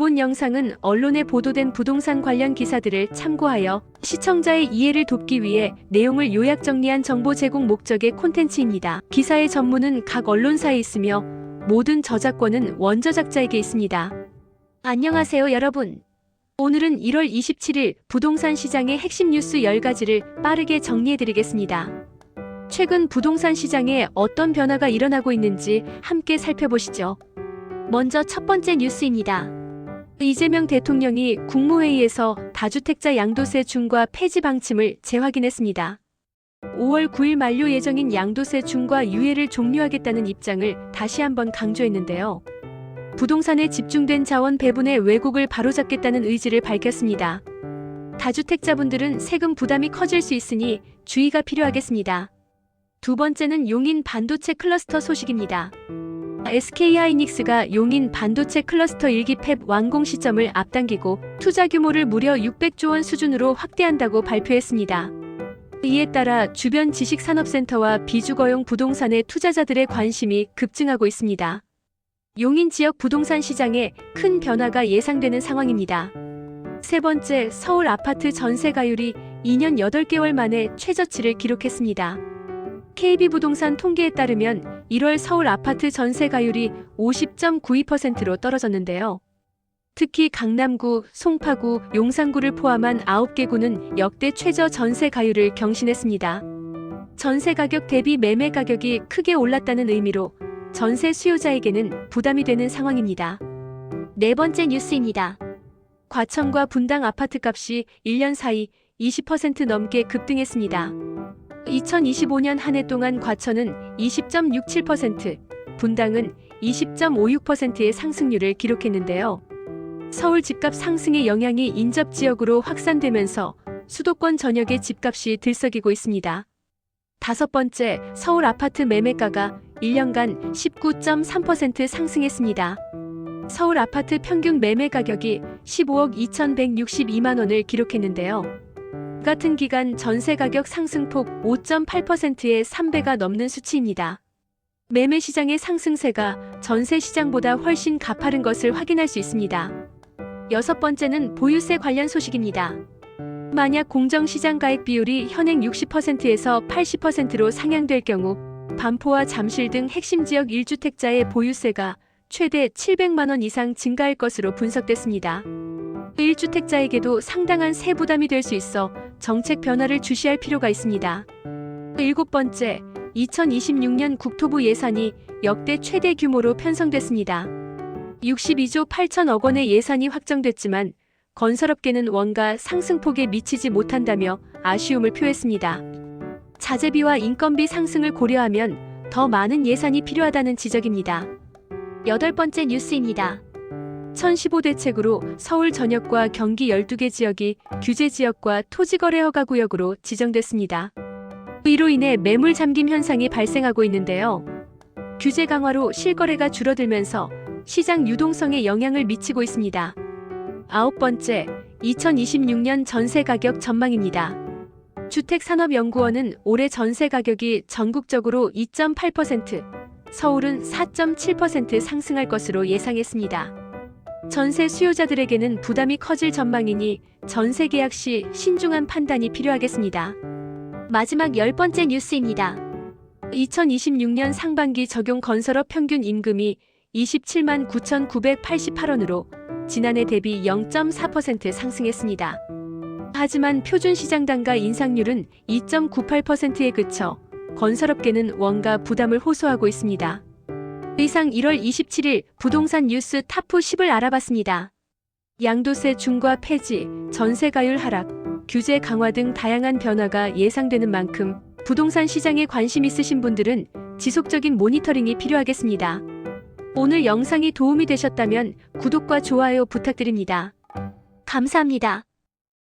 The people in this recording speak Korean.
본 영상은 언론에 보도된 부동산 관련 기사들을 참고하여 시청자의 이해를 돕기 위해 내용을 요약 정리한 정보 제공 목적의 콘텐츠입니다. 기사의 전문은 각 언론사에 있으며 모든 저작권은 원저작자에게 있습니다. 안녕하세요 여러분. 오늘은 1월 27일 부동산 시장의 핵심 뉴스 10가지를 빠르게 정리해드리겠습니다. 최근 부동산 시장에 어떤 변화가 일어나고 있는지 함께 살펴보시죠. 먼저 첫 번째 뉴스입니다. 이재명 대통령이 국무회의에서 다주택자 양도세 중과 폐지 방침을 재확인했습니다. 5월 9일 만료 예정인 양도세 중과 유예를 종료하겠다는 입장을 다시 한번 강조했는데요. 부동산에 집중된 자원 배분의 왜곡을 바로잡겠다는 의지를 밝혔습니다. 다주택자분들은 세금 부담이 커질 수 있으니 주의가 필요하겠습니다. 두 번째는 용인 반도체 클러스터 소식입니다. SK하이닉스가 용인 반도체 클러스터 1기 팹 완공 시점을 앞당기고 투자 규모를 무려 600조 원 수준으로 확대한다고 발표했습니다. 이에 따라 주변 지식산업센터와 비주거용 부동산의 투자자들의 관심이 급증하고 있습니다. 용인 지역 부동산 시장에 큰 변화가 예상되는 상황입니다. 세 번째, 서울 아파트 전세 가율이 2년 8개월 만에 최저치를 기록했습니다. KB부동산 통계에 따르면 1월 서울 아파트 전세 가율이 50.92%로 떨어졌는데요. 특히 강남구, 송파구, 용산구를 포함한 9개 구는 역대 최저 전세 가율을 경신했습니다. 전세 가격 대비 매매 가격이 크게 올랐다는 의미로 전세 수요자에게는 부담이 되는 상황입니다. 네 번째 뉴스입니다. 과천과 분당 아파트값이 1년 사이 20% 넘게 급등했습니다. 2025년 한 해 동안 과천은 20.67%, 분당은 20.56%의 상승률을 기록했는데요. 서울 집값 상승의 영향이 인접 지역으로 확산되면서 수도권 전역의 집값이 들썩이고 있습니다. 다섯 번째, 서울 아파트 매매가가 1년간 19.3% 상승했습니다. 서울 아파트 평균 매매 가격이 15억 2,162만 원을 기록했는데요. 같은 기간 전세 가격 상승폭 5.8%의 3배가 넘는 수치입니다. 매매 시장의 상승세가 전세 시장보다 훨씬 가파른 것을 확인할 수 있습니다. 여섯 번째는 보유세 관련 소식입니다. 만약 공정시장 가액 비율이 현행 60%에서 80%로 상향될 경우 반포와 잠실 등 핵심 지역 1주택자의 보유세가 최대 700만 원 이상 증가할 것으로 분석됐습니다. 1주택자에게도 상당한 세 부담이 될 수 있어 정책 변화를 주시할 필요가 있습니다. 일곱 번째, 2026년 국토부 예산이 역대 최대 규모로 편성됐습니다. 62조 8천억 원의 예산이 확정됐지만 건설업계는 원가 상승폭에 미치지 못한다며 아쉬움을 표했습니다. 자재비와 인건비 상승을 고려하면 더 많은 예산이 필요하다는 지적입니다. 여덟 번째 뉴스입니다. 1015대책으로 서울 전역과 경기 12개 지역이 규제지역과 토지거래 허가구역으로 지정됐습니다. 이로 인해 매물 잠김 현상이 발생하고 있는데요. 규제 강화로 실거래가 줄어들면서 시장 유동성에 영향을 미치고 있습니다. 아홉 번째, 2026년 전세 가격 전망입니다. 주택산업연구원은 올해 전세 가격이 전국적으로 2.8%, 서울은 4.7% 상승할 것으로 예상했습니다. 전세 수요자들에게는 부담이 커질 전망이니 전세 계약 시 신중한 판단이 필요하겠습니다. 마지막 10번째 뉴스입니다. 2026년 상반기 적용 건설업 평균 임금이 27만 9,988원으로 지난해 대비 0.4% 상승했습니다. 하지만 표준시장 단가 인상률은 2.98%에 그쳐 건설업계는 원가 부담을 호소하고 있습니다. 이상 1월 27일 부동산 뉴스 탑 10을 알아봤습니다. 양도세 중과 폐지, 전세 가율 하락, 규제 강화 등 다양한 변화가 예상되는 만큼 부동산 시장에 관심 있으신 분들은 지속적인 모니터링이 필요하겠습니다. 오늘 영상이 도움이 되셨다면 구독과 좋아요 부탁드립니다. 감사합니다.